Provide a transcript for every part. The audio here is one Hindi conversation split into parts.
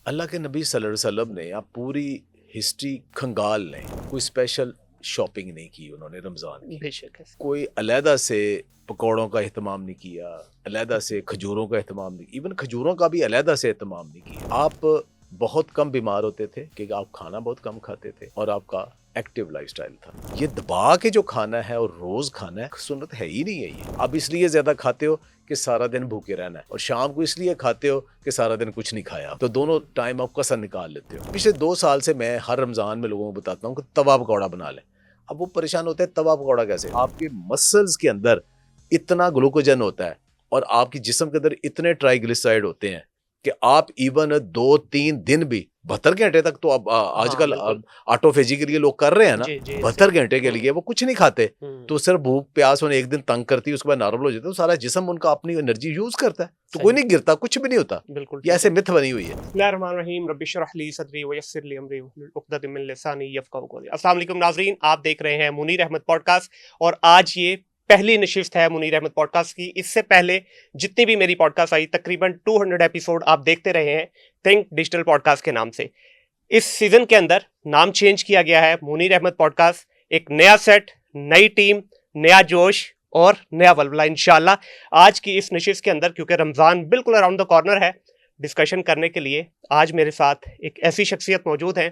अल्लाह के नबी सल्लल्लाहु अलैहि वसल्लम ने आप पूरी हिस्ट्री खंगाल लें, कोई स्पेशल शॉपिंग नहीं की उन्होंने रमज़ान की। बेशक है। कोई अलहदा से पकौड़ों का एहतमाम नहीं किया, अलहदा से खजूरों का एहतमाम नहीं, इवन खजूरों का भी अलहदा से एहतमाम नहीं किया। आप बहुत कम बीमार होते थे क्योंकि आप खाना बहुत कम खाते थे और आपका एक्टिव लाइफस्टाइल था। ये दबा के जो खाना है और रोज खाना है, सुन्नत है ही नहीं है ये। आप इसलिए ज्यादा खाते हो कि सारा दिन भूखे रहना है, और शाम को इसलिए खाते हो कि सारा दिन कुछ नहीं खाया, तो दोनों टाइम आप कसर निकाल लेते हो। पिछले 2 साल से मैं हर रमजान में लोगों को बताता हूँ कि तवा पकौड़ा बना लें। अब वो परेशान होते हैं, तवा पकौड़ा कैसे? आपके मसल्स के अंदर इतना ग्लूकोजन होता है और आपके जिस्म के अंदर इतने ट्राइग्लिसराइड होते हैं कि आप इवन 2-3 दिन भी 72 घंटे तक तो अब आजकल ऑटोफेजी के लिए लोग कर रहे हैं ना, 72 घंटे के लिए वो कुछ नहीं खाते, तो सिर्फ भूख प्यास उन्हें एक दिन तंग करती है, उसके बाद नॉर्मल हो जाता है, तो सारा जिस्म उनका अपनी एनर्जी यूज करता है, तो कोई नहीं गिरता, कुछ भी नहीं होता। बिल्कुल ये ऐसे मिथ बनी हुई है। बिस्मिल्लाहिर्रहमानिर्रहीम रब्बि इश्रह ली सदरी व यस्सिर ली अमरी वहलुल उक़दतम मिन लिसानी यफ़क़हू क़ौली। अस्सलाम वालेकुम नाज़रीन, आप देख रहे हैं मुनीर अहमद पॉडकास्ट और आज ये पहली नशिस्त है मुनीर अहमद पॉडकास्ट की। इससे पहले जितनी भी मेरी पॉडकास्ट आई तकरीबन 200 एपिसोड आप देखते रहे हैं थिंक डिजिटल पॉडकास्ट के नाम से। इस सीजन के अंदर नाम चेंज किया गया है मुनीर अहमद पॉडकास्ट। एक नया सेट, नई टीम, नया जोश और नया वल्वला इंशाल्लाह। आज की इस नशिस्त के अंदर क्योंकि रमज़ान बिल्कुल अराउंड द कॉर्नर है, डिस्कशन करने के लिए आज मेरे साथ एक ऐसी शख्सियत मौजूद है।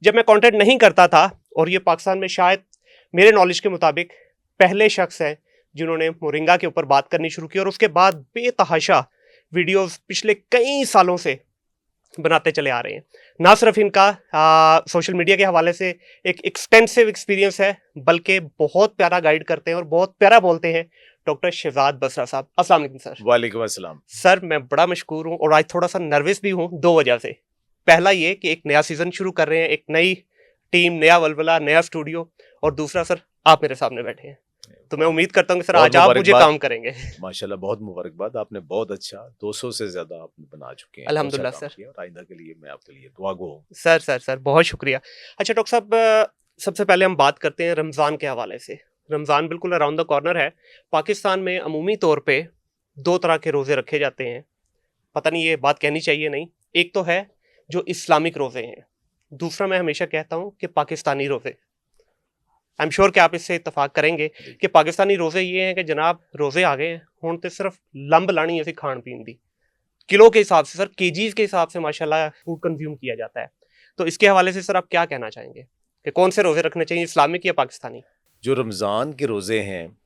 जब मैं कंटेंट नहीं करता था, और ये पाकिस्तान में शायद मेरे नॉलेज के मुताबिक पहले शख्स हैं जिन्होंने मोरिंगा के ऊपर बात करनी शुरू की, और उसके बाद बेतहाशा वीडियोस पिछले कई सालों से बनाते चले आ रहे हैं। ना सिर्फ इनका सोशल मीडिया के हवाले से एक एक्सटेंसिव एक्सपीरियंस है, बल्कि बहुत प्यारा गाइड करते हैं और बहुत प्यारा बोलते हैं। डॉक्टर शहजाद बसरा साहब, अस्सलाम वालेकुम सर। वालेकुम अस्सलाम। सर मैं बड़ा मशकूर हूँ और आज थोड़ा सा नर्वस भी हूँ, 2 वजह से। पहला ये कि एक नया सीजन शुरू कर रहे हैं, एक नई टीम, नया वल्वला, नया स्टूडियो, और दूसरा सर आप मेरे सामने बैठे हैं, तो मैं उम्मीद करता हूँ कि सर आज आप मुझे काम करेंगे। माशाल्लाह, बहुत मुबारकबाद, आपने बहुत अच्छा 200 से ज्यादा आपने बना चुके हैं। अल्हम्दुलिल्लाह सर, और आइंदा के लिए मैं आपके लिए दुआ गो हूं। सर बहुत शुक्रिया। अच्छा डॉक्टर साहब, सबसे पहले हम बात करते हैं रमज़ान के हवाले से। रमज़ान बिल्कुल अराउंड द कॉर्नर है। पाकिस्तान में अमूमी तौर पे 2 तरह के रोज़े रखे जाते हैं। पता नहीं ये बात कहनी चाहिए नहीं। एक तो है जो इस्लामिक रोज़े हैं, दूसरा मैं हमेशा कहता हूँ कि पाकिस्तानी रोज़े। आई एम श्योर कि आप इससे इत्तफाक करेंगे कि पाकिस्तानी रोज़े ये हैं कि जनाब रोज़े आ गए हैं, हुण तो सिर्फ लंब लानी असी खाण पीन दी, किलो के हिसाब से सर, केजीज के हिसाब से माशाल्लाह फूड कंज्यूम किया जाता है। तो इसके हवाले से सर आप क्या कहना चाहेंगे कि कौन से रोज़े रखने चाहिए, इस्लामिक या पाकिस्तानी? जो रमज़ान के रोज़े हैं,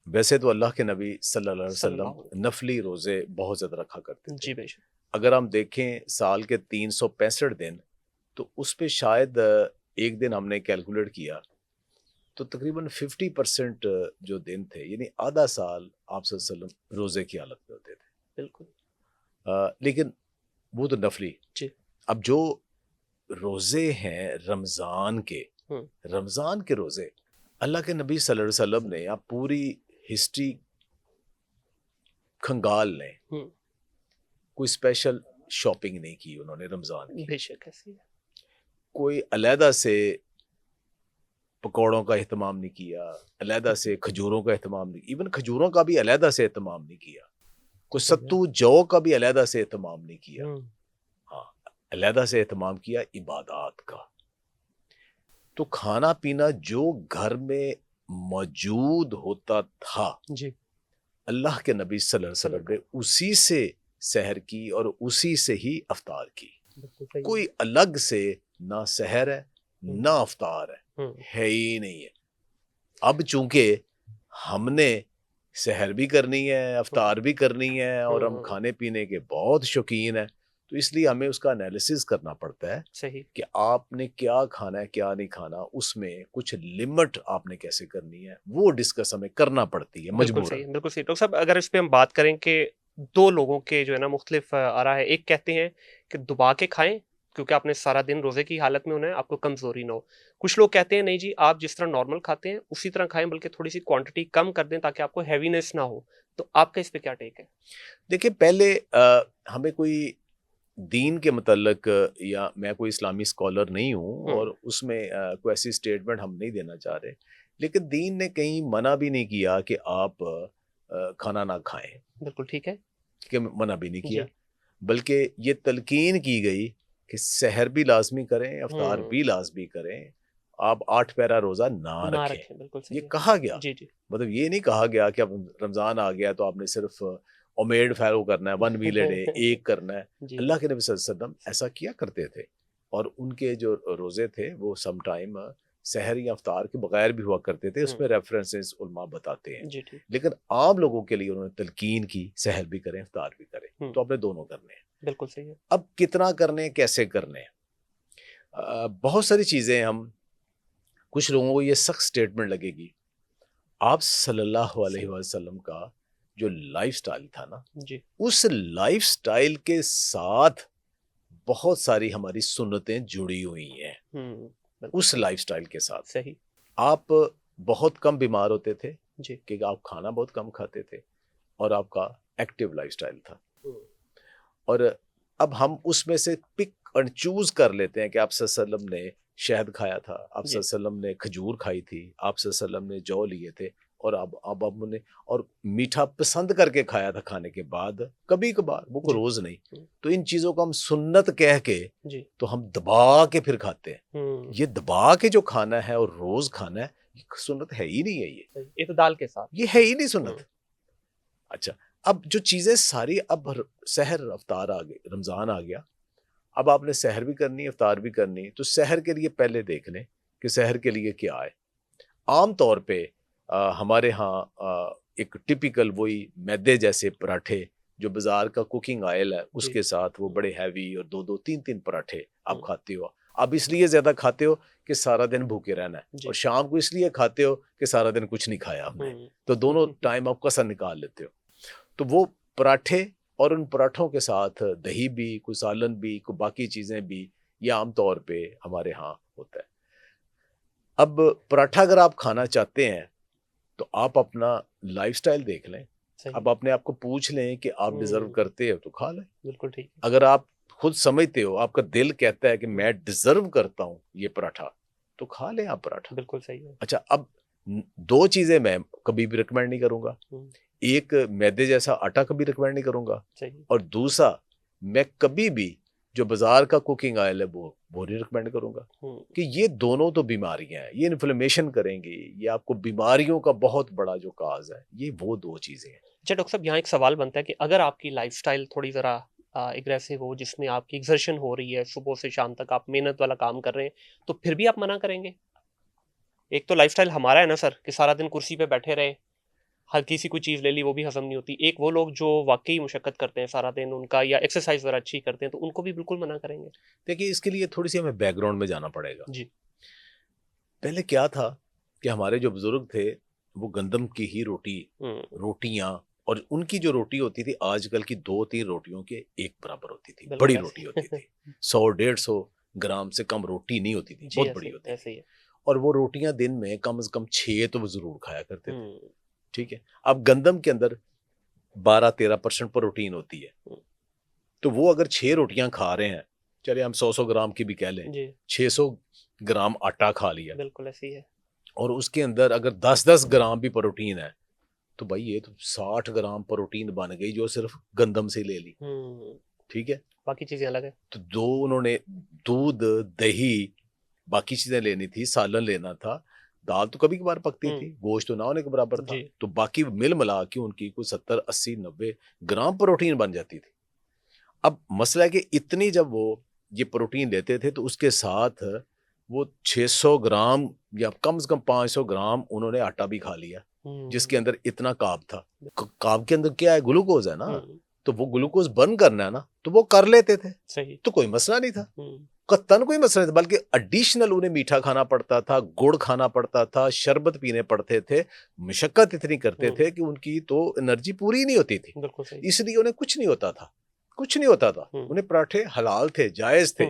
वैसे तो अल्लाह के नबी सल्लल्लाहु अलैहि वसल्लम नफली रोज़े बहुत ज़्यादा रखा करते थे। जी बेशक। अगर हम देखें साल के 365 दिन, तो उस पे शायद एक दिन हमने कैलकुलेट किया तो तकरीबन 50% जो दिन थे, यानी आधा साल आप सल्लल्लाहु अलैहि वसल्लम रोज़े की हालत में होते थे। बिल्कुल। लेकिन वो तो नफली। जी। अब जो रोज़े हैं रमज़ान के, रमज़ान के रोज़े अल्लाह के नबी सल्लल्लाहु अलैहि वसल्लम ने, आप पूरी हिस्ट्री खंगाल लें, कोई स्पेशल शॉपिंग नहीं की उन्होंने रमज़ान की। बेशक ऐसी है। कोई अलहदा से पकौड़ों का एहतमाम नहीं किया, अलहदा से खजूरों का एहतमाम नहीं, इवन खजूरों का भी अलहदा से एहतमाम नहीं किया, कोई सत्तू जौ का भी अलहदा से एहतमाम नहीं किया। हाँ, अलहदा से एहतमाम किया इबादत का। तो खाना पीना जो घर में मौजूद होता था जी, अल्लाह के नबी सल्लल्लाहु अलैहि वसल्लम ने उसी से सहर की और उसी से ही अफ्तार की। कोई अलग से ना सहर है ना अफ्तार है ही नहीं है। अब चूंकि हमने सहर भी करनी है, अफ्तार भी करनी है, और हम खाने पीने के बहुत शौकीन हैं, तो इसलिए हमें उसका एनालिसिस करना पड़ता है सही कि आपने क्या खाना है क्या नहीं खाना, उसमें कुछ लिमिट आपने कैसे करनी है, वो डिस्कस हमें करना पड़ती है मजबूरन। बिल्कुल सही डॉक्टर साहब। अगर इस पे हम बात करें कि 2 लोगों के जो है ना मुख्तलिफ आ रहा है। एक कहते हैं कि दबा के खाएं क्योंकि आपने सारा दिन रोजे की हालत में होना है, आपको कमजोरी ना हो। कुछ लोग कहते हैं नहीं जी, आप जिस तरह नॉर्मल खाते हैं उसी तरह खाएं, बल्कि थोड़ी सी क्वांटिटी कम कर दें ताकि आपको हैवीनेस ना हो। तो आपका इस पे क्या टेक है? देखिए, पहले हमें कोई दीन के मतलब, या मैं कोई इस्लामी स्कॉलर नहीं हूँ और उसमें कोई ऐसी स्टेटमेंट हम नहीं देना चाह रहे, लेकिन दीन ने कहीं मना भी नहीं किया कि आप खाना ना खाएं। बिल्कुल ठीक है। कि मना भी नहीं किया, बल्कि ये तलकीन की गई कि सहर भी लाजमी करें, अफ्तार भी लाजमी करें, आप 8 पैरा रोजा ना ना रखें। रखें, बिल्कुल सही ये है। कहा गया, जी, जी। मतलब ये नहीं कहा गया कि अब रमजान आ गया तो आपने सिर्फ उमेद फॉलो करना है, 1 मील अ डे, एक करना है। जी, अल्लाह के नबी सल्लल्लाहु अलैहि वसल्लम ऐसा किया करते थे और उनके जो रोजे थे वो सम टाइम सहर या अफ्तार के बगैर भी हुआ करते थे। उसमें रेफरेंसेस उलमा बताते हैं, जी, ठीक। लेकिन आम लोगों के लिए उन्होंने तलकीन की सहर भी करें, अफ्तार भी करें, तो आपने दोनों करने हैं। बिल्कुल सही है। अब कितना करने हैं, कैसे करने हैं, बहुत सारी चीजें हम, कुछ लोगों को ये सख्त स्टेटमेंट लगेगी, आप सल्लल्लाहु अलैहि वसल्लम का जो लाइफस्टाइल था ना, जी। उस लाइफस्टाइल के साथ बहुत सारी हमारी सुन्नतें जुड़ी हुई हैं। बिल्कुल उस लाइफस्टाइल के साथ सही। आप बहुत कम बीमार होते थे जी। कि आप खाना बहुत कम खाते थे और आपका एक्टिव लाइफस्टाइल था। और अब हम उसमें से पिक और चूज कर लेते हैं कि आप सल्लल्लाहु अलैहि वसल्लम ने शहद खाया था, आप जी। सल्लल्लाहु अलैहि वसल्लम ने खजूर खाई थी, आप सल्लल्लाहु अलैहि वसल्लम ने जौ लिए थे, और अब हमने और मीठा पसंद करके खाया था खाने के बाद, कभी कभार, वो जी। रोज नहीं। तो इन चीजों को हम सुन्नत कह के जी। तो हम दबा के फिर खाते हैं। ये ये दबा के जो खाना है और रोज खाना है, ये सुन्नत है ही नहीं है, इत्दाल के साथ। ये है ही नहीं सुन्नत। अच्छा, अब जो चीजें सारी, अब सहर अफ्तार आ गई, रमजान आ गया, अब आपने सहर भी करनी है, अफ्तार भी करनी है, तो सहर के लिए पहले देख लें कि सहर के लिए क्या है। आम तौर पे हमारे यहाँ एक टिपिकल वही मैदे जैसे पराठे, जो बाजार का कुकिंग ऑयल है उसके साथ वो बड़े हैवी, और 2-2 3-3 पराठे आप खाते हो। आप इसलिए ज्यादा खाते हो कि सारा दिन भूखे रहना है, और शाम को इसलिए खाते हो कि सारा दिन कुछ नहीं खाया हमने, तो दोनों टाइम आप कसर निकाल लेते हो। तो वो पराठे और उन पराठों के साथ दही भी, कोई सालन भी, कोई बाकी चीजें भी, ये आमतौर पे हमारे यहाँ होता है। अब पराठा अगर आप खाना चाहते हैं तो आप अपना लाइफस्टाइल देख लें। अब अपने आप को पूछ लें कि आप डिजर्व करते हो तो खा लें। बिल्कुल ठीक। अगर आप खुद समझते हो, आपका दिल कहता है कि मैं डिजर्व करता हूं ये पराठा, तो खा लें आप पराठा। बिल्कुल सही है। अच्छा, अब 2 चीजें मैं कभी भी रिकमेंड नहीं करूंगा। एक, मैदे जैसा आटा कभी रिकमेंड नहीं करूंगा, और दूसरा, मैं कभी भी जो बाजार का कुकिंग ऑयल है वो नहीं रिकमेंड करूंगा, कि ये दोनों तो बीमारियां हैं, ये इन्फ्लेमेशन करेंगी, ये आपको बीमारियों का बहुत बड़ा जो काज है, ये वो 2 चीजें हैं। अच्छा डॉक्टर साहब, यहाँ एक सवाल बनता है कि अगर आपकी लाइफस्टाइल थोड़ी जरा एग्रेसिव हो, जिसमें आपकी एक्सर्शन हो रही है, सुबह से शाम तक आप मेहनत वाला काम कर रहे हैं, तो फिर भी आप मना करेंगे? एक तो लाइफस्टाइल हमारा है ना सर, कि सारा दिन कुर्सी पे बैठे रहे, हल्की सी कोई चीज़ ले ली वो भी हजम नहीं होती। एक वो लोग जो वाकई मुशक्कत करते हैं सारा दिन उनका, या एक्सरसाइज वगैरह अच्छी करते हैं, तो उनको भी बिल्कुल मना करेंगे? देखिए, इसके लिए थोड़ी सी हमें बैकग्राउंड में जाना पड़ेगा। जी। पहले क्या था कि हमारे जो बुजुर्ग थे वो गंदम की ही रोटियां, और उनकी जो रोटी होती थी आजकल की 2-3 रोटियों के एक बराबर होती थी, बड़ी रोटी होती थी। 100-150 ग्राम से कम रोटी नहीं होती थी, बहुत बड़ी होती थी। और वो रोटियां दिन में कम से कम 6 तो वो जरूर खाया करते थे। ठीक है, अब गंदम के अंदर 12-13% प्रोटीन होती है, तो वो अगर 6 रोटियां खा रहे हैं, चलिए हम 100 ग्राम की भी कह लें, 600 ग्राम आटा खा लिया, बिल्कुल ऐसी है, और उसके अंदर अगर 10-10 ग्राम भी प्रोटीन है, तो भाई ये तो 60 ग्राम प्रोटीन बन गई जो सिर्फ गंदम से ले ली। ठीक है, बाकी चीजें अलग है। तो 2 उन्होंने दूध, दही, बाकी चीजें लेनी थी, सालन लेना था, दाल तो कभी कभार पकती थी, गोश्त तो ना होने के बराबर था, तो बाकी मिल मिला के उनकी कुछ 70-80-90 ग्राम प्रोटीन बन जाती थी। अब मसला है कि इतनी जब वो ये प्रोटीन लेते थे तो उसके साथ वो 600 ग्राम या कम से कम 500 ग्राम उन्होंने आटा भी खा लिया, जिसके अंदर इतना कार्ब था। कार्ब के अंदर क्या है, ग्लूकोज है ना, तो वो ग्लूकोज बर्न करना है ना, तो वो कर लेते थे। सही। तो कोई मसला नहीं था, कत्तन कोई मसला नहीं था, बल्कि एडिशनल उन्हें मीठा खाना पड़ता था, गुड़ खाना पड़ता था, शरबत पीने पड़ते थे, मशक्कत इतनी करते थे कि उनकी तो एनर्जी पूरी नहीं होती थी, इसलिए उन्हें कुछ नहीं होता था, कुछ नहीं होता था, उन्हें पराठे हलाल थे, जायज थे।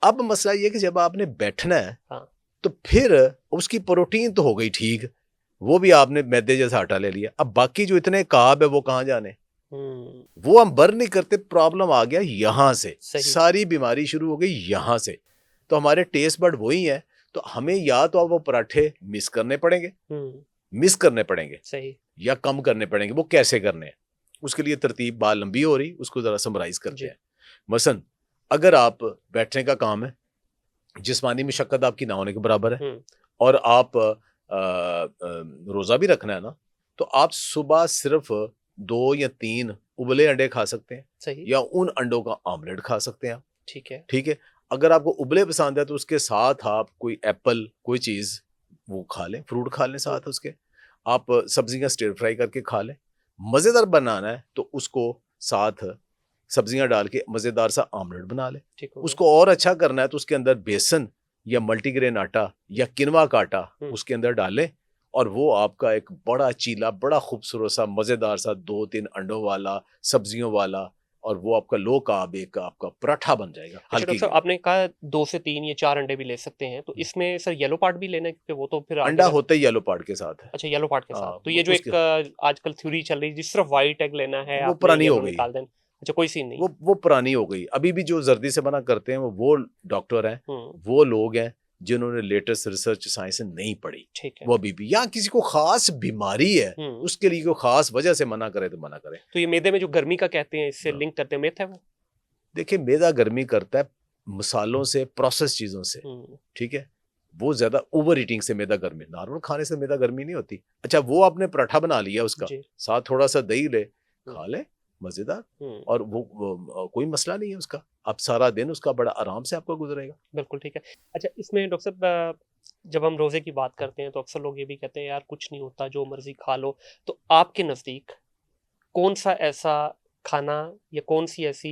अब मसला ये कि जब आपने बैठना है, तो फिर उसकी प्रोटीन तो हो गई ठीक, वो भी आपने मैदे जैसा आटा ले लिया, अब बाकी जो इतने कार्ब है वो कहाँ जाने, वो हम बर्न नहीं करते। प्रॉब्लम आ गया यहां से, सारी बीमारी शुरू हो गई यहां से। तो हमारे टेस्ट बड वही है, तो हमें या तो अब वो पराठे मिस करने पड़ेंगे, सही, या कम करने पड़ेंगे। वो कैसे करने हैं, उसके लिए तरतीब बाल लंबी हो रही, उसको जरा समराइज करते हैं। मसलन अगर आप बैठने का काम है, जिस्मानी मशक्कत आपकी ना होने के बराबर है, और आप रोज़ा भी रखना है ना, तो आप सुबह सिर्फ 2 या 3 उबले अंडे खा सकते हैं, सही, या उन अंडों का ऑमलेट खा सकते हैं आप। ठीक है, ठीक है। अगर आपको उबले पसंद है तो उसके साथ आप कोई एप्पल, कोई चीज़ वो खा लें, फ्रूट खा लें साथ उसके। आप सब्जियां स्टिर फ्राई करके खा लें। मज़ेदार बनाना है तो उसको साथ सब्जियां डाल के मज़ेदार सा ऑमलेट बना लें। ठीक हो गया। उसको और अच्छा करना है तो उसके अंदर बेसन या मल्टीग्रेन आटा या किनवा का आटा उसके अंदर डालें, और वो आपका एक बड़ा चीला, बड़ा खूबसूरत सा मज़ेदार सा 2-3 अंडों वाला, सब्जियों वाला, और वो आपका लो कार्ब एक आपका पराठा बन जाएगा। अच्छा हल्की डॉक्टर साहब, आपने कहा 2 से 3 या 4 अंडे भी ले सकते हैं, तो इसमें सर येलो पार्ट भी लेना है, क्योंकि वो तो फिर आगे अंडा होता ही येलो पार्ट के साथ है। अच्छा येलो पार्ट के साथ। तो ये वो जो उसके एक आजकल थ्योरी चल रही है जिस सिर्फ व्हाइट एग लेना है, वो आपने पुरानी हो येलो गई। निकाल देना, अच्छा कोई सीन नहीं। वो पुरानी हो गई। अभी भी जो जर्दी से मना करते हैं वो डॉक्टर हैं, हम्म, वो लोग हैं जिन्होंने लेटेस्ट रिसर्च साइंस नहीं पढ़ी। ठीक है। वो अभी भी, या किसी को खास बीमारी है हम्म, उसके लिए कोई खास वजह से मना करे तो मना करे। तो ये मैदे में जो गर्मी का कहते हैं, इससे हाँ। लिंक करते हैं, मिथ है वो? देखिए, मैदा गर्मी करता है मसालों से, प्रोसेस चीजों से। हम्म, ठीक है। वो ज्यादा ओवर ईटिंग से मैदा गर्मी, नॉर्मल खाने से मैदा गर्मी नहीं होती। अच्छा, वो आपने पराठा बना लिया उसका, जी, साथ थोड़ा सा दही ले, हम्म, खा ले, मजेदार। हम्म, और वो कोई मसला नहीं है उसका। आप सारा दिन उसका बड़ा आराम से आपका गुजरेगा। बिल्कुल ठीक है। अच्छा इसमें डॉक्टर साहब, जब हम रोजे की बात करते हैं तो अक्सर लोग ये भी कहते हैं यार कुछ नहीं होता, जो मर्जी खा लो। तो आपके नजदीक कौन सा ऐसा खाना या कौन सी ऐसी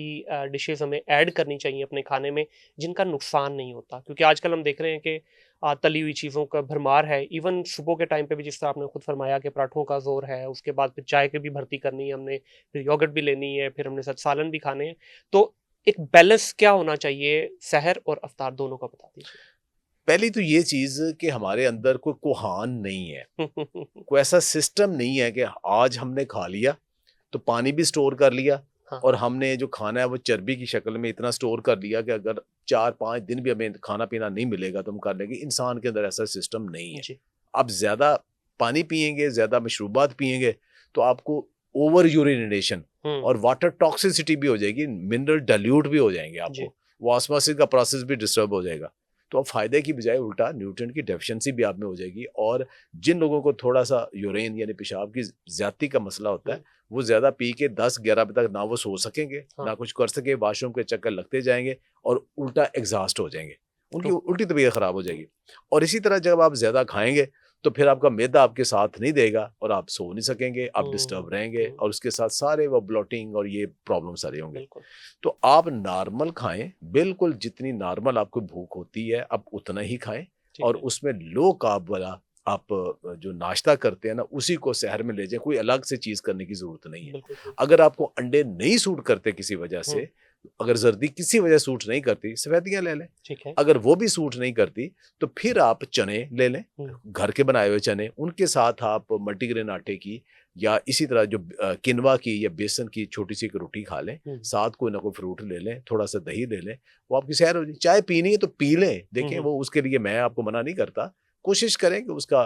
डिशेस हमें ऐड करनी चाहिए अपने खाने में जिनका नुकसान नहीं होता? क्योंकि आजकल हम देख रहे हैं कि तली हुई चीज़ों का भरमार है। इवन सुबह के टाइम पे भी जिस तरह आपने खुद फरमाया कि पराठों का जोर है, उसके बाद फिर चाय की भी भर्ती करनी है हमने, फिर योगर्ट भी लेनी है, फिर हमने साथ सालन भी खाने हैं। तो एक बैलेंस क्या होना चाहिए सहर और अफ्तार दोनों का, बता पहली तो ये चीज कि हमारे अंदर कोई कुहान नहीं है, दीजिए। कोई ऐसा सिस्टम नहीं है कि आज हमने खा लिया तो पानी भी स्टोर कर लिया, हाँ, और हमने जो खाना है वो चर्बी की शक्ल में इतना स्टोर कर लिया कि अगर 4-5 दिन भी हमें खाना पीना नहीं मिलेगा तो हम कर लेंगे। इंसान के अंदर ऐसा सिस्टम नहीं है। जी, आप ज्यादा पानी पिएंगे, ज्यादा मशरूबात पिएंगे, तो आपको ओवर यूरिनेशन और वाटर टॉक्सिसिटी भी हो जाएगी, मिनरल डाइल्यूट भी हो जाएंगे जी, आपको, वो ऑस्मोसिस का प्रोसेस भी डिस्टर्ब हो जाएगा। तो अब फायदे की बजाय उल्टा न्यूट्रिएंट की डेफिशिएंसी भी आप में हो जाएगी। और जिन लोगों को थोड़ा सा यूरेन यानी पेशाब की ज्यादती का मसला होता है, वो ज्यादा पी के 10-11 बजे तक ना वो सो सकेंगे, हाँ, ना कुछ कर सके, वॉशरूम के चक्कर लगते जाएंगे और उल्टा एग्जॉस्ट हो जाएंगे, उनकी ट्रू, उल्टी तबीयत खराब हो जाएगी। और इसी तरह जब आप ज्यादा खाएंगे तो फिर आपका मैदा आपके साथ नहीं देगा और आप सो नहीं सकेंगे, आप डिस्टर्ब रहेंगे, और उसके साथ सारे वो ब्लोटिंग और ये प्रॉब्लम सारे होंगे। बिल्कुल, तो आप नॉर्मल खाएं, बिल्कुल जितनी नॉर्मल आपको भूख होती है आप उतना ही खाएं, ठीक और है, उसमें लो कार्ब वाला आप जो नाश्ता करते हैं ना उसी को सहर में ले जाएं। कोई अलग से चीज करने की जरूरत नहीं है। बिल्कुल ठीक, अगर आपको अंडे नहीं सूट करते किसी वजह हुँ, से, अगर जर्दी किसी वजह सूट नहीं करती, सफेदियां ले लें। ठीक है, अगर वो भी सूट नहीं करती तो फिर आप चने ले लें, हुँ, घर के बनाए हुए चने, उनके साथ आप मल्टीग्रेन आटे की या इसी तरह जो किनवा की या बेसन की छोटी सी एक रोटी खा लें, हुँ, साथ कोई ना कोई फ्रूट ले लें, थोड़ा सा दही ले लें, वो आपकी सैर हो जाएगी। चाय पीनी है तो पी लें, देखें, हुँ, वो उसके लिए मैं आपको मना नहीं करता। कोशिश करें कि उसका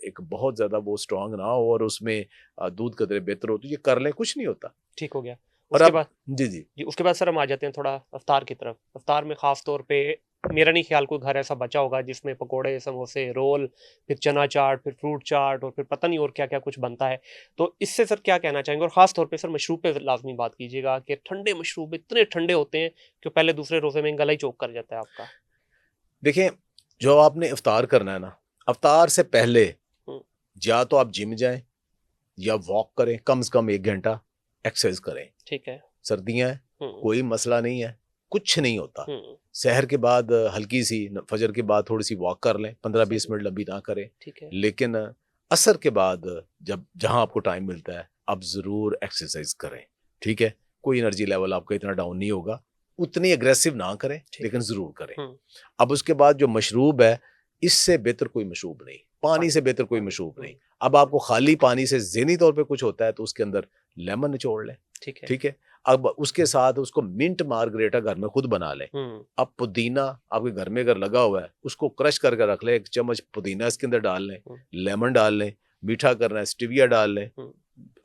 एक बहुत ज़्यादा वो स्ट्रांग ना हो और उसमें दूध कतरे बेहतर हो, तो ये कर लें, कुछ नहीं होता। ठीक हो गया। और उसके अब बाद जी, जी। जी, उसके बाद सर हम आ जाते हैं थोड़ा अफ्तार की तरफ। अफ्तार में ख़ास तौर पे मेरा नहीं ख़्याल कोई घर ऐसा बचा होगा जिसमें पकोड़े, समोसे, रोल, फिर चना चाट, फिर फ्रूट चाट और फिर पता नहीं और क्या-क्या कुछ बनता है। तो इससे सर क्या कहना चाहेंगे? और ख़ास तौर पे सर मशरूब पे लाज़मी बात कीजिएगा कि ठंडे मशरूब इतने ठंडे होते हैं कि पहले दूसरे रोज़े में गला ही चोक कर जाता है आपका। देखें, जो आपने इफ्तार करना है ना, इफ्तार से पहले हुँ, या तो आप जिम जाएँ या वॉक करें, कम से कम 1 घंटा एक्सरसाइज करें। ठीक है। सर्दियाँ हैं, हुँ, कोई मसला नहीं है, कुछ नहीं होता। हुँ, सहर के बाद हल्की सी फजर के बाद थोड़ी सी वॉक कर लें, 15-20 सही, मिनट, लंबी ना करें। ठीक है। लेकिन असर के बाद जब जहाँ आपको टाइम मिलता है, आप ज़रूर एक्सरसाइज करें। ठीक है? कोई एनर्जी लेवल आपका इतना डाउन नहीं होगा, उतनी एग्रेसिव ना करें, ठीक लेकिन है। ज़रूर करें। हुँ, अब उसके बाद जो मशरूब है, इससे बेहतर कोई मशरूब नहीं, पानी से बेहतर कोई पानी, मशरूब हुँ, नहीं। अब आपको खाली पानी से ज़हनी तौर पे कुछ होता है तो उसके अंदर लेमन निचोड़ लें। ठीक है। ठीक है? अब उसके साथ उसको मिंट मार्गरेटा घर में खुद बना लें। हुँ, अब पुदीना आपके घर में अगर लगा हुआ है, उसको क्रश करके रख लें, 1 चम्मच पुदीना इसके अंदर डाल लें, हुँ, लेमन डाल लें, मीठा करना है स्टीविया डाल लें, हुँ,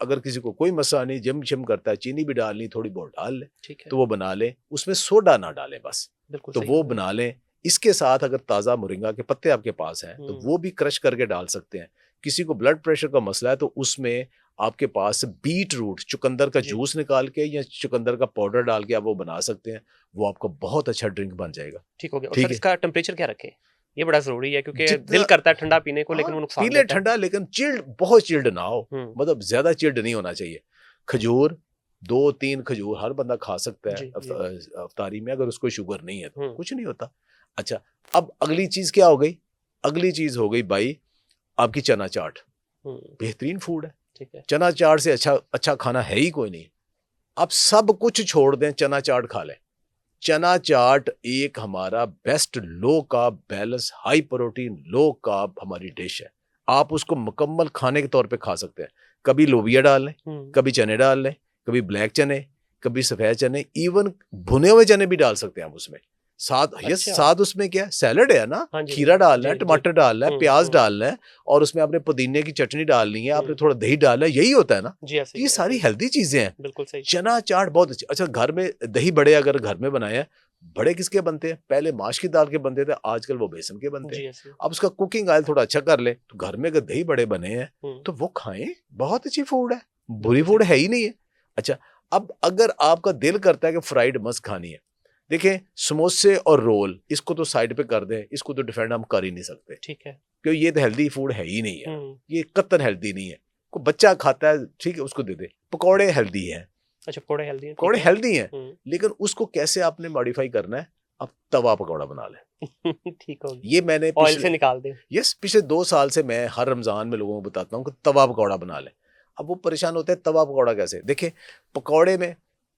अगर किसी को कोई मसला नहीं, जिम शिम करता है, चीनी भी डालनी थोड़ी बहुत डाल ले, ठीक है, तो वो बना ले, उसमें सोडा ना डालें बस, बिल्कुल तो सही वो कहा। बना लें। इसके साथ अगर ताज़ा मोरिंगा के पत्ते आपके पास हैं तो वो भी क्रश करके डाल सकते हैं। किसी को ब्लड प्रेशर का मसला है तो उसमें आपके पास बीट रूट, चुकंदर का जी। जूस निकाल के या चुकंदर का पाउडर डाल के आप वो बना सकते हैं, वो आपका बहुत अच्छा ड्रिंक बन जाएगा। ठीक हो गया। और ठीक सर है। इसका टेम्परेचर क्या रखें? ये बड़ा ज़रूरी है क्योंकि जितना दिल करता है ठंडा पीने को, लेकिन हाँ, वो नुकसान पी ले देता है। ठंडा, लेकिन चिल्ड, बहुत चिल्ड ना हो, हुँ, मतलब ज्यादा चिल्ड नहीं होना चाहिए। खजूर 2-3 खजूर हर बंदा खा सकता है जी, जी। अफ्तारी में, अगर उसको शुगर नहीं है तो हुँ, कुछ नहीं होता। अच्छा, अब अगली चीज क्या हो गई? अगली चीज हो गई भाई आपकी चना चाट। हुँ, बेहतरीन फूड है, ठीक है। चना चाट से अच्छा अच्छा खाना है ही कोई नहीं। आप सब कुछ छोड़ दें, चना चाट खा लें। चना चाट एक हमारा best low carb balance, high protein low carb हमारी डिश है। आप उसको मुकम्मल खाने के तौर पे खा सकते हैं। कभी लोबिया डाल लें, हुँ, कभी चने डाल लें, कभी ब्लैक चने, कभी सफेद चने, इवन भुने हुए चने भी डाल सकते हैं आप उसमें। साथ यस, अच्छा। साथ उसमें क्या है, सैलड है ना, हाँ जी, खीरा डालना है, जी, जी। टमाटर डालना है, हुँ, प्याज हुँ, डालना है, और उसमें आपने पुदीने की चटनी डालनी है, आपने हुँ। थोड़ा दही डालना है, यही होता है ना। जी, ऐसे ही ये है, सारी ऐसे ही। हेल्दी चीजें हैं। बिल्कुल सही। चना चाट बहुत अच्छी। अच्छा, घर में दही बड़े अगर घर में बनाए हैं, बड़े किसके बनते हैं? पहले माश की दाल के बनते थे, आजकल वो बेसन के बनते हैं। जी, ऐसे ही। अब उसका कुकिंग ऑयल थोड़ा अच्छा कर ले तो घर में अगर दही बड़े बने हैं हुँ, तो वो खाएं, बहुत अच्छी फूड है, बुरी बिल्कुल फूड सही। है ही नहीं है। अच्छा, अब अगर आपका दिल करता है कि फ्राइड मस्त खानी है, देखें समोसे और रोल इसको तो साइड पे कर दें, इसको तो डिफेंड हम कर ही नहीं सकते ठीक है। क्योंकि ये तो हेल्दी फूड है ही नहीं है, हुँ, ये कतई हेल्दी नहीं है। कोई बच्चा खाता है ठीक है, उसको दे दे। पकौड़े हेल्दी हैं, अच्छा पकौड़े हेल्दी हैं, पकौड़े ठीक है। हेल्दी हैं, हुँ, लेकिन उसको कैसे आपने मॉडिफाई करना है? अब तवा पकौड़ा बना लें। ठीक हो गया। ये मैंने ऑयल से पिछले निकाल दें। यस पिछले 2 साल से मैं हर रमजान में लोगों को बताता हूँ कि तवा पकौड़ा बना लें। अब वो परेशान होते हैं तवा पकौड़ा कैसे? देखें पकौड़े में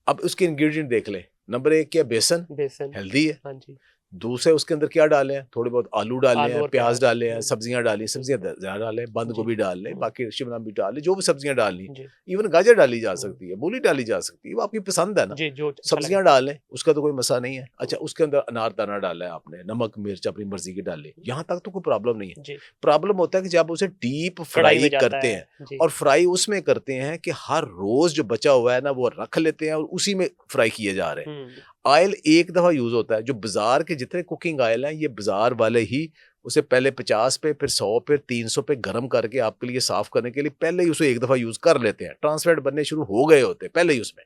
अब उसके इंग्रेडिएंट देख लें। नंबर 1 क्या? बेसन, बेसन, हेल्दी है। हाँ जी। दूसरे उसके अंदर क्या डाले हैं? थोड़े बहुत आलू डालने आलू हैं, और प्याज प्याज। डाले हैं, हुँ, सब्जियां डाली, हुँ, सब्जियां ज़्यादा डालें, बंद जी। गोभी डाल लें, हुँ, बाकी शिमला मिर्च डाल लें, जो भी सब्जियां डालनी, जी। इवन गाजर डाली जा हुँ, सकती है, मूली डाली जा सकती है, वो आपकी पसंद है ना। जी, जो अच्छा लगे। सब्जियां डाल लें, उसका तो कोई मसला नहीं है। अच्छा, हुँ, उसके अंदर अनारदाना डाला है आपने, नमक मिर्च अपनी मर्जी की डाल ली, यहाँ तक तो कोई प्रॉब्लम नहीं है। जी, प्रॉब्लम होता है कि जब उसे डीप कढ़ाई में फ्राई जाता करते है। हैं, जी, और फ्राई उसमें करते हैं कि हर रोज जो बचा हुआ है ना वो रख लेते हैं और उसी में फ्राई किए जा रहे हैं। हुँ, ऑयल एक दफा यूज होता है। जो बाजार के जितने कुकिंग ऑयल हैं, ये बाजार वाले ही उसे पहले 50 पे, फिर 100 पे, 300 पे गर्म करके आपके लिए साफ करने के लिए पहले ही उसे एक दफा यूज कर लेते हैं। ट्रांसफैट बनने शुरू हो गए होते हैं पहले ही उसमें,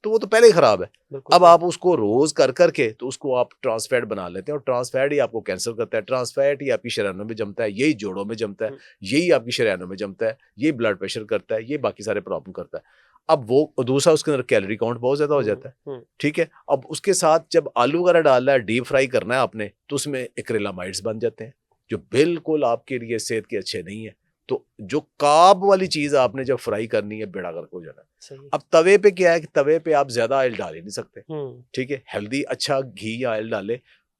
तो वो तो पहले ही खराब है। बिल्कुल अब सही। आप उसको रोज कर करके तो उसको आप ट्रांसफैट बना लेते हैं, और ट्रांसफैट ही आपको कैंसर करता है। ट्रांसफैट ही आपकी शरीरों में जमता है, यही जोड़ों में जमता है, हुँ, यही आपकी शरीरों में जमता है, ये ब्लड प्रेशर करता है, ये बाकी सारे प्रॉब्लम करता है। अब वो दूसरा उसके अंदर कैलोरी काउंट बहुत ज्यादा हो हुँ, जाता है। हुँ, ठीक है, अब उसके साथ जब आलू वगैरह डालना है, डीप फ्राई करना है आपने, तो उसमें एक्रिलामाइड्स बन जाते हैं जो बिल्कुल आपके लिए सेहत के अच्छे नहीं है। तो जो कार्ब वाली चीज आपने जब फ्राई करनी है, बेड़ा गर्क हो जाना है। सही। अब तवे पे क्या है कि तवे पे आप ज्यादा ऑयल डाल ही नहीं सकते। हुँ, ठीक है, हेल्दी अच्छा घी या ऑयल डाले,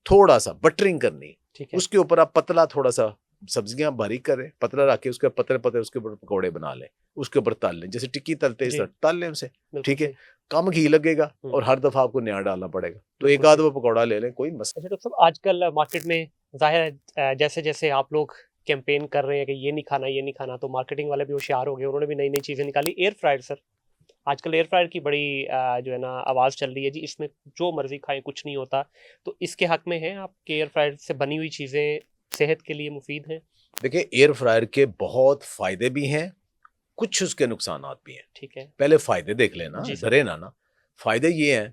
थोड़ा सा बटरिंग करनी है, ठीक है। उसके ऊपर आप पतला थोड़ा सा सब्जियां बारीक करें, पतला रख के उसके पतले पतले उसके ऊपर पकौड़े बना लें, उसके ऊपर तल लें, जैसे टिक्की तलते हैं इस जी, तरह तल लें उसे। बिल्कुल ठीक है, सही। कम घी लगेगा हुँ, और हर दफा आपको नया डालना पड़ेगा, तो एक बिल्कुल आध सही। वो पकौड़ा ले लें, कोई मसला। अच्छा डॉक्टर साहब आजकल मार्केट में ज़ाहिर है जैसे-जैसे आप लोग कैंपेन कर रहे हैं कि ये नहीं खाना, ये नहीं खाना, तो मार्केटिंग वाले भी होशियार हो गए, उन्होंने भी नई-नई चीज़ें निकाली। एयर फ्रायर सर, आजकल एयर फ्रायर की बड़ी जो है ना आवाज़ चल रही है जी, इसमें जो मर्ज़ी खाएँ कुछ नहीं होता। तो इसके हक़ में हैं आप कि एयर फ्रायर से बनी हुई चीज़ें सेहत के लिए मुफ़ीद हैं? देखिए, एयर फ्रायर के बहुत फायदे भी हैं, कुछ उसके नुकसानात भी हैं। ठीक है। पहले फायदे देख लेना, जी सर। डरे ना। फायदे ये हैं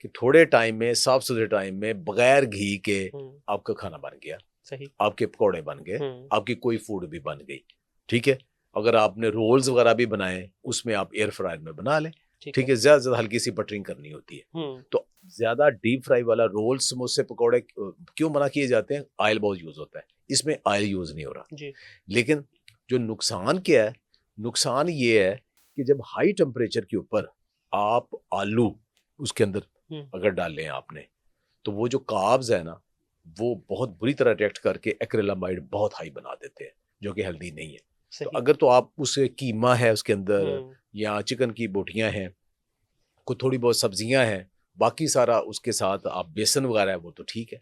कि थोड़े टाइम में, साफ सुथरे टाइम में, बगैर घी के हुँ, आपका खाना बन गया, सही। आपके पकौड़े बन गए, हुँ, आपकी कोई फूड भी बन गई। ठीक है, अगर आपने रोल्स वगैरह भी बनाए, उसमें आप एयर फ्रायर में बना लें। ठीक ठीक है। है, ज्यादा से ज्यादा हल्की सी बटरिंग करनी होती है। हुँ, तो ज्यादा डीप फ्राई वाला रोल, समोसे, पकौड़े क्यों मना किए जाते हैं? ऑयल बहुत यूज होता है, इसमें ऑयल यूज नहीं हो रहा। जी। लेकिन जो नुकसान क्या है? नुकसान ये है कि जब हाई टेम्परेचर के ऊपर आप आलू उसके अंदर हुँ, अगर डालें आपने, तो वो जो कार्ब्स है ना, वो बहुत बुरी तरह रिएक्ट करके एक्रिलामाइड बहुत हाई बना देते हैं, जो कि हेल्दी नहीं है। तो सही। अगर तो आप उसे कीमा है उसके अंदर, हुँ, या चिकन की बोटियां हैं, कोई थोड़ी बहुत सब्जियां हैं, बाकी सारा उसके साथ आप बेसन वगैरह है, वो तो ठीक है।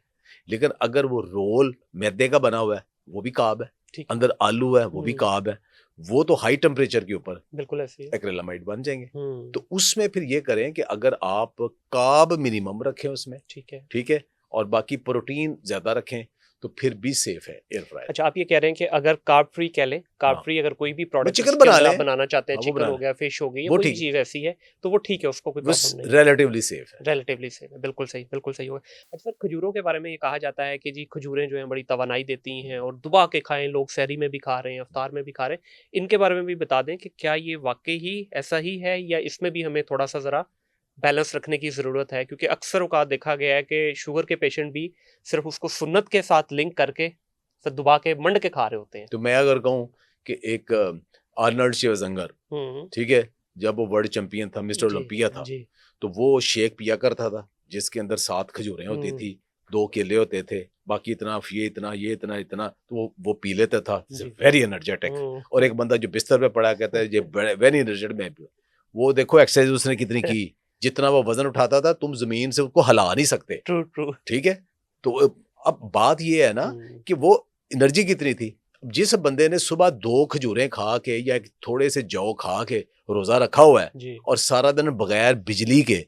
लेकिन अगर वो रोल मैदे का बना हुआ है, वो भी कार्ब है, ठीक है। अंदर आलू है, वो भी हुँ, कार्ब है, वो तो हाई टेम्परेचर के ऊपर बिल्कुल ऐसे ही है। एक्रिलामाइड बन जाएंगे। हम्म, तो उसमें फिर ये करें कि अगर आप कार्ब मिनिमम रखें उसमें, ठीक है। ठीक है, और बाकी प्रोटीन ज्यादा रखें, तो फिर भी सेफ है एयर फ्रायर। अच्छा, आप ये कह रहे हैं कि अगर कार्ब फ्री कह लें, कार्ब हाँ, फ्री अगर कोई भी वो प्रोडक्ट चिकन उसके बना अंदर आप लें, बनाना चाहते हैं, हाँ वो चिकन बना हो लें, गया, फिश हो गई, या वो कोई भी ठीक है, चीज़ ऐसी है, तो वो ठीक है, उसको कोई वो प्रॉब्लम नहीं है। रिलेटिवली सेफ है। रिलेटिवली सेफ है, बिल्कुल सही होगा। अच्छा सर, खजूरों के बारे में ये कहा जाता है कि जी खजूरें जो हैं बड़ी तवानाई देती हैं और दबा के खाएं, लोग सहरी में भी खा रहे हैं, अफ्तार में भी खा रहे हैं। इनके बारे में भी बता दें कि क्या ये वाकई ही ऐसा ही है, या इसमें भी हमें थोड़ा सा ज़रा बैलेंस रखने की ज़रूरत है? क्योंकि अक्सर औक़ात देखा गया है कि शुगर के पेशेंट भी सिर्फ़ उसको सुन्नत के साथ लिंक करके फिर दबा के मंड के खा रहे होते हैं। तो मैं अगर कहूँ कि एक आर्नल्ड श्वार्ज़नेगर, हुँ, ठीक है, जब वो वर्ल्ड चैंपियन था, मिस्टर जी, ओलंपिया था, जी। तो वो शेक पिया करता था जिसके अंदर 7 खजूरें होती हुँ, थी, 2 केले होते थे, बाकी इतना ये इतना ये इतना इतना, तो वो पी लेता था, जी। Very energetic. हुँ, और एक बंदा जो बिस्तर पे पड़ा कहता है ये वेरी एनर्जेटिक, मैं भी। वो देखो एक्सरसाइज उसने कितनी की, जितना वो वजन उठाता था तुम जमीन से उसको हिला नहीं सकते, ट्रू, ट्रू। ठीक है। तो अब बात ये है ना हुँ, कि वो एनर्जी कितनी थी। जिस बंदे ने सुबह 2 खजूरें खा के या थोड़े से जौ खा के रोजा रखा हुआ है जी। और सारा दिन बगैर बिजली के,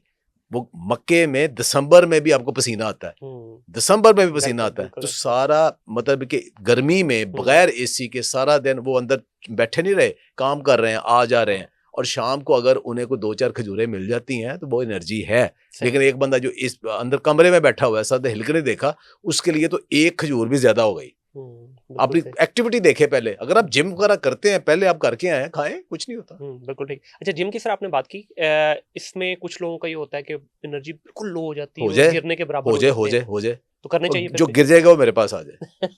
वो मक्के में दिसंबर में भी आपको पसीना आता है, हुँ, दिसंबर में भी पसीना बिल्कुल, आता है, बिल्कुल तो ऐसे ही। सारा मतलब कि गर्मी में हुँ, बगैर एसी के सारा दिन वो अंदर बैठे नहीं रहे, काम कर रहे हैं, आ जा रहे हैं, और शाम को अगर उन्हें को 2-4 खजूरें मिल जाती हैं तो वो एनर्जी है। सही। लेकिन एक बंदा जो इस अंदर कमरे में बैठा हुआ है, सर हिल के नहीं देखा, उसके लिए तो 1 खजूर भी ज्यादा हो गई। बिल्कुल अपनी सही। एक्टिविटी देखे पहले, अगर आप जिम वगैरह करते हैं, पहले आप करके आए, खाएं, कुछ नहीं होता। बिल्कुल ठीक। अच्छा, जिम की सर आपने बात की, इसमें कुछ लोगों का ये होता है कि एनर्जी बिल्कुल लो हो जाती है हो और जाए, गिरने के बराबर हो हो जाए, हो जाते हैं, जाए, हो जाए, तो करने चाहिए फिर जो भी? गिर जाएगा वो मेरे पास आ जाए।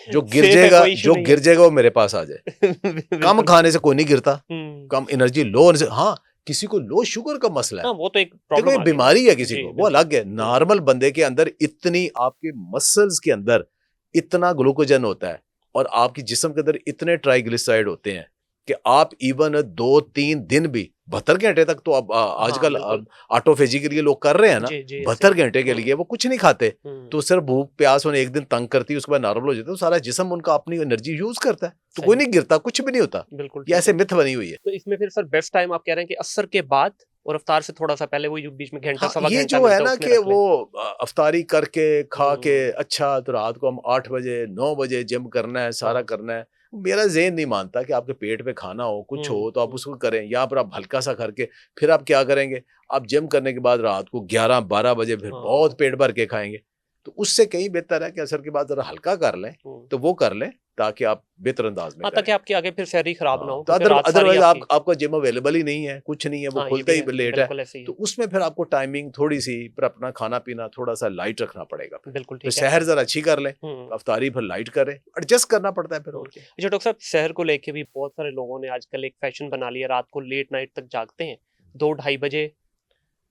जो गिर सेफ है, जाएगा, कोई इश्यू जो नहीं गिर है। जाएगा वो मेरे पास आ जाए। कम बिल्कुल। खाने से कोई नहीं गिरता, हुँ, कम एनर्जी लो होने से। हाँ, किसी को लो शुगर का मसला है, हाँ, वो तो एक देखो प्रॉब्लम ये आ गई ना। बीमारी है किसी जी, को, वो बिल्कुल। अलग है। नॉर्मल बंदे के अंदर इतनी, आपके मसल्स के अंदर इतना ग्लूकोजन होता है और आपकी जिस्म के अंदर इतने ट्राइग्लिसराइड होते हैं कि आप इवन 2-3 दिन भी, 72 घंटे तक तो अब हाँ, आजकल बिल्कुल। ऑटोफेजी के लिए लोग कर रहे हैं ना, जी, जी, ऐसे 72 ही। घंटे के लिए वो कुछ नहीं खाते, हुँ, तो सिर्फ भूख प्यास उन्हें एक दिन तंग करती है, उसके बाद नॉर्मल हो जाता है, तो सारा जिस्म उनका अपनी एनर्जी यूज करता है, तो कोई सही। नहीं गिरता, कुछ भी नहीं होता। बिल्कुल ये ठीक ऐसे है। मिथ बनी हुई है। तो इसमें फिर सर बेस्ट टाइम आप कह रहे हैं कि असर के बाद और इफ्तार से थोड़ा-सा पहले, वही जो बीच में घंटा हाँ, सवा ये घंटा जो है मिलता है ना उसमें कि रख लें। वो अफ्तारी करके खा के, हुँ, अच्छा तो रात को हम 8 बजे 9 बजे जिम करना है, सारा हाँ। करना है, मेरा ज़हन नहीं मानता कि आपके पेट पे खाना हो, कुछ हुँ, हो तो आप हुँ, उसको करें। यहाँ पर आप हल्का सा करके फिर आप क्या करेंगे, आप जिम करने के बाद रात को 11-12 बजे फिर हाँ। बहुत पेट भर के खाएंगे, तो उससे कहीं बेहतर है कि असर के बाद जरा हल्का कर लें, हुँ। तो वो कर लें ताकि आप बेहतर अंदाज में हाँ, करें। ताकि आपकी आगे फिर सहरी खराब ना हाँ, हो, तो क्योंकि रात सारी अदरवाइज आपकी। आपका जिम अवेलेबल ही नहीं है, कुछ नहीं है, वो हाँ, ये खुलता भी ही है, लेट है, बिल्कुल ऐसे ही तो है। उसमें फिर आपको टाइमिंग थोड़ी सी पर अपना खाना पीना थोड़ा सा लाइट रखना पड़ेगा फिर। बिल्कुल तो ठीक है। सहर जरा अच्छी कर लें, हुँ, अफ्तारी फिर लाइट करें, एडजस्ट करना पड़ता है फिर, हुँ। और क्या। अच्छा डॉक्टर साहब, शहर को लेके भी बहुत सारे लोगों ने आजकल एक फैशन बना लिया, रात को लेट नाइट तक जागते हैं, 2 ढाई बजे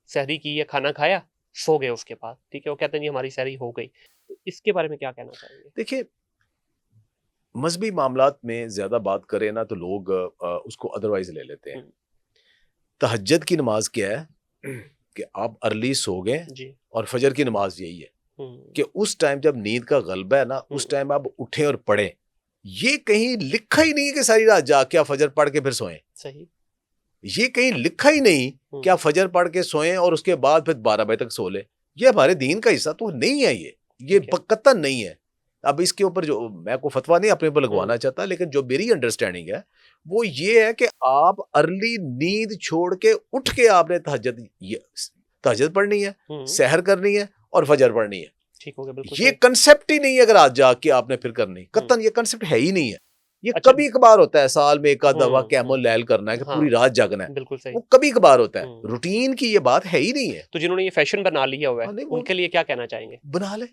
सहरी की या खाना खाया, सो गए उसके बाद, ठीक है? वो कहते हैं जी हमारी सहरी हो गई। तो इसके बारे में क्या कहना चाहेंगे? देखिए, मजहबी मामलात में ज्यादा बात करें ना तो लोग उसको अदरवाइज ले लेते हैं। हुँ, तहज्जुद की नमाज क्या है कि आप अर्ली सो गए, जी। और फजर की नमाज यही है हुँ, कि उस टाइम जब नींद का गलबा है ना, हुँ, उस टाइम आप उठें और पढ़ें। ये कहीं लिखा ही नहीं है कि सारी रात जाग के आप फजर पढ़ के फिर सोएं। सही। ये कहीं लिखा ही नहीं हुँ, कि आप फजर पढ़ के सोएं और उसके बाद फिर 12 बजे तक सो लें। ये हमारे दीन का हिस्सा तो नहीं है, ये ठीक है। कतई नहीं है। अब इसके ऊपर जो मैं को फतवा नहीं अपने ऊपर हुँ, लगवाना चाहता, लेकिन जो मेरी अंडरस्टैंडिंग है वो ये है कि आप अर्ली नींद छोड़ के उठ के आपने तहज्जुद पढ़नी है, हुँ, सहर करनी है और फजर पढ़नी है। ठीक हो गया, बिल्कुल ये सही। कंसेप्ट ही नहीं है अगर आज जाग के आपने फिर करनी, हुँ, कतई ये कंसेप्ट है ही नहीं है। ये अच्छा। कभी कभार होता है, साल में एक आध दफा कैमल हुँ, लैल करना है कि हाँ, पूरी रात जागना है, बिल्कुल सही। वो कभी कभार होता है, हुँ, रूटीन की ये बात है ही नहीं है। तो जिन्होंने ये फैशन बना लिया हुआ है, हाँ, नहीं वो उनके लिए क्या कहना चाहेंगे? बना ले,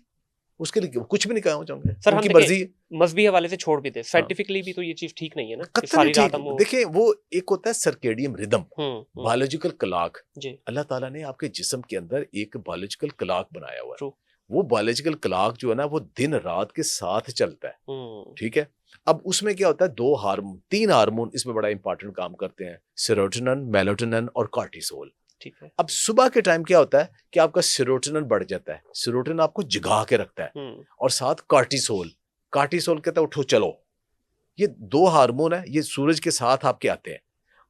उसके लिए कुछ भी नहीं कहना चाहूंगा, सर हम उनकी देखें, मर्जी है। मज़हबी हवाले से छोड़ भी दें, हाँ, साइंटिफिकली भी तो ये चीज़ ठीक नहीं है ना, कि कतई सारी रात ठीक। हम वो। देखिए, वो एक होता है सर्केडियम रिदम, हुँ, हुँ, बायोलॉजिकल क्लॉक। जी, अल्लाह ताला ने आपके जिस्म के अंदर एक बायोलॉजिकल क्लॉक बनाया हुआ है। ट्रू। वो बायोलॉजिकल क्लॉक जो है ना, वो दिन रात के साथ चलता है, हुँ, ठीक है। अब उसमें क्या होता है, 2 हार्मोन 3 हार्मोन इसमें बड़ा इंपॉर्टेंट काम करते हैं, सेरोटोनिन, मेलाटोनिन और कॉर्टिसोल। ठीक है। अब सुबह के टाइम क्या होता है कि आपका सेरोटोनिन बढ़ जाता है, सेरोटोनिन आपको जगा के रखता है, हुँ, और साथ कॉर्टिसोल, कॉर्टिसोल कहता है उठो चलो, ये 2 हार्मोन है, ये सूरज के साथ आपके आते हैं।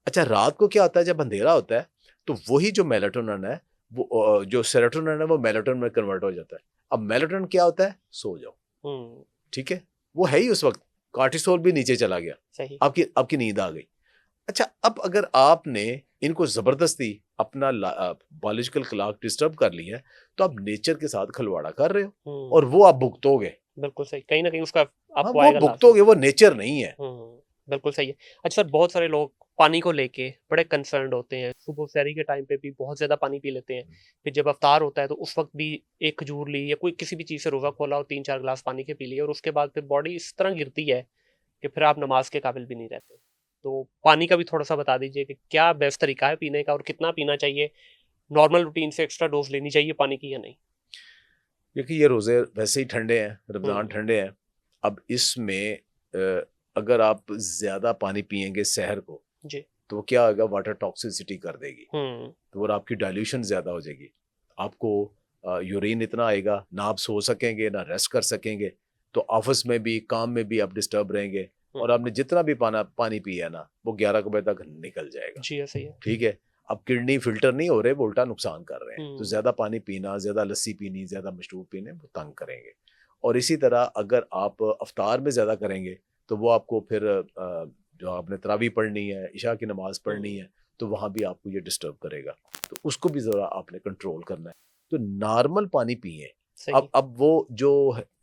अच्छा, रात को क्या होता है, जब अंधेरा होता है तो वही जो मेलाटोनिन है वो जो सेरोटोनिन है वो मेलाटोनिन में कन्वर्ट हो जाता है। अब मेलाटोनिन क्या होता है, सो जाओ, ठीक है, वो है ही उस वक्त, कार्टिसोल भी नीचे चला गया, सही। आपकी नींद आ गई। अच्छा, अब अगर आपने इनको जबरदस्ती अपना बायोलॉजिकल क्लॉक डिस्टर्ब कर लिया है तो आप नेचर के साथ खिलवाड़ा कर रहे हो और वो आप भुगतोगे। बिल्कुल सही, कहीं ना कहीं उसका हाँ, आपको वो आएगा लास्ट में। भुगतोगे, वो नेचर नहीं है। बिल्कुल सही है। अच्छा सर, बहुत सारे लोग पानी को लेके बड़े कंसर्न्ड होते हैं, सुबह सहरी के टाइम पे भी बहुत ज्यादा पानी पी लेते हैं, फिर जब अवतार होता है तो उस वक्त भी एक खजूर ली या कोई किसी भी चीज से रोजा खोला और 3-4 गिलास पानी के पी लिए और उसके बाद फिर बॉडी इस तरह गिरती है कि फिर आप नमाज के काबिल भी नहीं रहते। तो पानी का भी थोड़ा सा बता दीजिए कि क्या बेस्ट तरीका है पीने का और कितना पीना चाहिए, नॉर्मल रूटीन से एक्स्ट्रा डोज लेनी चाहिए पानी की या नहीं? क्योंकि ये रोजे वैसे ही ठंडे हैं, रमजान हम्म, ठंडे हैं। अब इसमें अगर आप ज्यादा पानी पिएंगे सहर को जी। तो क्या होगा, वाटर टॉक्सिसिटी कर देगी, हम्म, तो और आपकी डाइल्यूशन ज्यादा हो जाएगी। आपको यूरिन इतना आएगा, ना आप सो सकेंगे ना रेस्ट कर सकेंगे, तो ऑफिस में भी काम में भी आप डिस्टर्ब रहेंगे और आपने जितना भी पानी पिया ना वो 11 बजे तक निकल जाएगा। जी ऐसे ही है। ठीक है, अब किडनी फिल्टर नहीं हो रहे, वो उल्टा नुकसान कर रहे हैं। तो हम्म, ज्यादा पानी पीना, ज्यादा लस्सी पीनी, ज्यादा मशरूब पीने वो तंग करेंगे। और इसी तरह अगर आप अफ्तार में ज्यादा करेंगे तो वो आपको फिर जो आपने तरावी पढ़नी है, इशा की नमाज पढ़नी है, तो वहां भी आपको ये डिस्टर्ब करेगा, तो उसको भी जरा आपने कंट्रोल करना है। तो नॉर्मल पानी पिए। सही। अब वो जो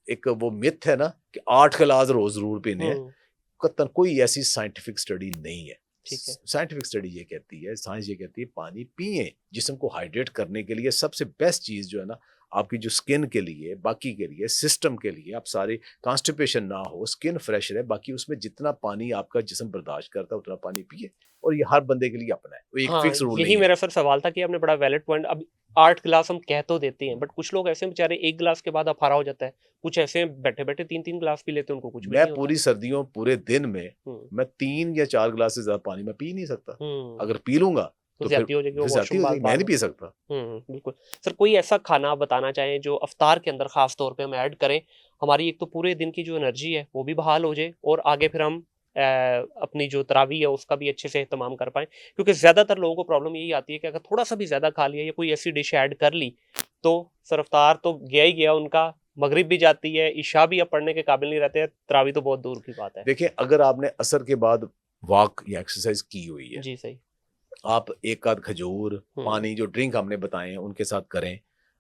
एक वो मिथ है ना कि 8 गिलास रोज जरूर पीने हैं, कतन कोई ऐसी साइंटिफिक स्टडी नहीं है। ठीक है। साइंटिफिक स्टडी ये कहती है, साइंस ये कहती है पानी पिए। जिस्म को हाइड्रेट करने के लिए सबसे बेस्ट चीज जो है ना, आपकी जो स्किन के लिए, बाकी के लिए, सिस्टम के लिए, आप सारे कॉन्स्टिपेशन ना हो, स्किन फ्रेश रहे, बाकी उसमें जितना पानी आपका जिस्म बर्दाश्त करता है उतना पानी पिए। और ये हर बंदे के लिए अपना है, वो एक हाँ, फिक्स रूल यही नहीं है। मेरा सर सवाल था कि आपने बड़ा वैलिड पॉइंट। अब 8 गिलास हम कह तो देते हैं, बट कुछ लोग ऐसे हैं बेचारे 1 गिलास के बाद अफारा हो जाता है। कुछ ऐसे हैं बैठे-बैठे 3-3 गिलास पी लेते हैं, उनको कुछ भी मैं नहीं होता। पूरी सर्दियों पूरे दिन में हुँ, मैं 3 या 4 गिलास से ज्यादा पानी मैं पी नहीं सकता। हुँ, अगर पी लूंगा तो तो ज़्यादती हो जाएगी, वो फिर ज्यादा वॉशरूम हो जाएगी, मैं नहीं बार-बार। पी सकता। बिल्कुल। सर कोई ऐसा खाना आप बताना चाहें जो इफ्तार के अंदर ख़ास तौर पे हम ऐड करें, हमारी एक तो पूरे दिन की जो एनर्जी है वो भी बहाल हो जाए और आगे फिर हम अपनी जो तरावी है उसका भी अच्छे से एहतमाम कर पाएँ। क्योंकि ज़्यादातर लोगों को प्रॉब्लम यही आती है कि अगर थोड़ा-सा भी ज़्यादा खा लिया या कोई ऐसी डिश ऐड कर ली, तो सर इफ्तार तो गया ही गया उनका, मगरिब भी जाती है, इशा भी अब पढ़ने के काबिल नहीं रहते हैं, तरावी तो बहुत दूर की बात है। देखिए, अगर आपने असर के बाद वॉक या एक्सरसाइज की हुई है, जी, सही। आप एक आध खजूर, हुँ, पानी, जो ड्रिंक हमने बताए हैं उनके साथ करें।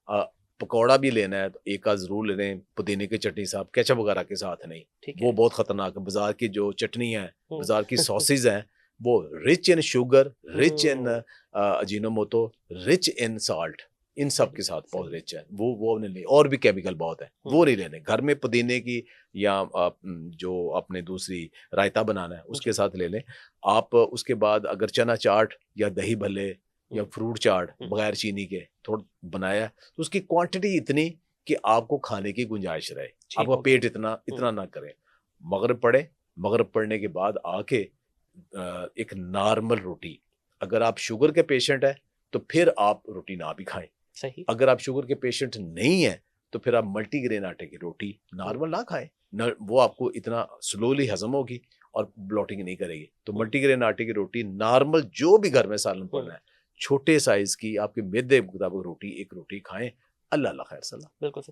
अ, पकौड़ा भी लेना है तो एक आध ज़रूर ले लें, पुदीने की चटनी साथ, केचप वगैरह के साथ नहीं। ठीक वो है। बहुत ख़तरनाक है। बाज़ार की जो चटनी है, हुँ, बाज़ार की सॉसेज़ हैं, वो rich in sugar, rich in hmm, Ajinomoto, rich in salt, इन सब सही, के साथ बहुत सही। रिच है। वो नहीं ले, और भी केमिकल बहुत है, वो हुँ, नहीं लेने। घर में पुदीने की या जो आपने दूसरी रायता बनाना है उसके जी। साथ ले लें। आप उसके बाद अगर चना चाट या दही भल्ले या हुँ, फ्रूट चाट हुँ, बगैर चीनी के थोड़ा बनाया है, तो उसकी क्वांटिटी इतनी कि आपको खाने की गुंजाइश रहे, ठीक आपका हो गया। पेट इतना हुँ, इतना ना करे। मगरिब पढ़े, मगरिब पढ़ने के बाद आके एक नॉर्मल रोटी, अगर आप शुगर के पेशेंट हैं तो फिर आप रोटी ना भी खाएं। सही। अगर आप शुगर के पेशेंट नहीं हैं तो फिर आप मल्टीग्रेन आटे की रोटी हुँ, नॉर्मल ना खाएं। न वो आपको इतना स्लोली हजम होगी और ब्लॉटिंग नहीं करेगी। तो हुँ, मल्टीग्रेन आटे की रोटी नॉर्मल, जो भी घर में सालन हुँ, पड़ना है, छोटे साइज की आपके मैदे के मुताबिक रोटी, एक रोटी खाएं। अल्लाह अल्लाह खैर सलाह। बिल्कुल सही।